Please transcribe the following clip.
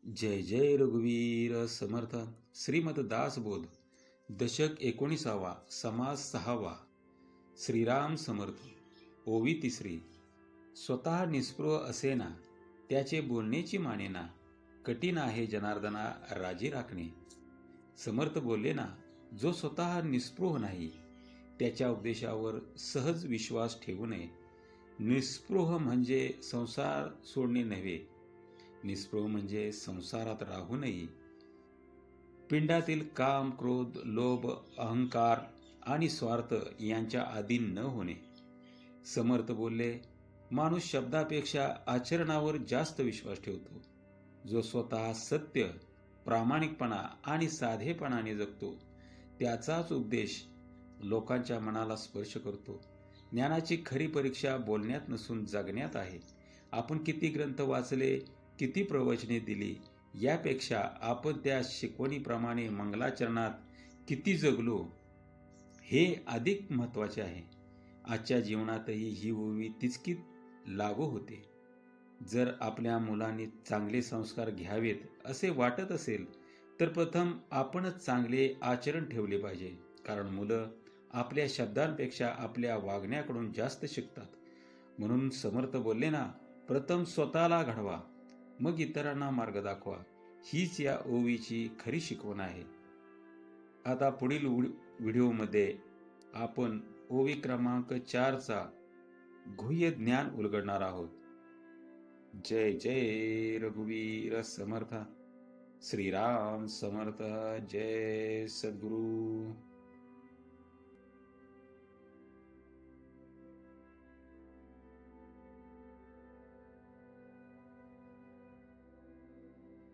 जय जय रघुवीर समर्थ. श्रीमद दासबोध दशक 19वा समास 6वा. श्रीराम समर्थ. ओवी 3. स्वतः निस्पृह असेना त्याचे बोलण्याची मानेना, कठीण आहे जनार्दना राजी राखणे. समर्थ बोलले ना, जो स्वतः निस्पृह नाही त्याच्या उपदेशावर सहज विश्वास ठेवू नये. निस्पृह म्हणजे संसार सोडणे नव्हे, निस्पृह म्हणजे संसारात राहू नये. पिंडातील काम, क्रोध, लोभ, अहंकार आणि स्वार्थ यांच्या अधीन न होणे. समर्थ बोलले, माणूस शब्दापेक्षा आचरणावर जास्त विश्वास ठेवतो. जो स्वतः सत्य, प्रामाणिकपणा आणि साधेपणाने जगतो त्याचाच उपदेश लोकांच्या मनाला स्पर्श करतो. ज्ञानाची खरी परीक्षा बोलण्यात नसून जगण्यात आहे. आपण किती ग्रंथ वाचले, किती प्रवचने दिली यापेक्षा आपण त्या शिकवणीप्रमाणे मंगलाचरणात किती जगलो हे अधिक महत्त्वाचे आहे. आजच्या जीवनातही ही ओवी तितकी लागू होते. जर आपल्या मुलांनी चांगले संस्कार घ्यावेत असे वाटत असेल तर प्रथम आपणच चांगले आचरण ठेवले पाहिजे. कारण मुलं आपल्या शब्दांपेक्षा आपल्या वागण्याकडून जास्त शिकतात. म्हणून समर्थ बोलले ना, प्रथम स्वतःला घडवा, मग इतरांना मार्ग दाखवा. हीच या ओवीची खरी शिकवण आहे. आता पुढील व्हिडिओमध्ये आपण ओवी क्रमांक 4चा गुह्य ज्ञान उलगडणार आहोत. जय जय रघुवीर समर्थ. श्रीराम समर्थ. जय सद्गुरु.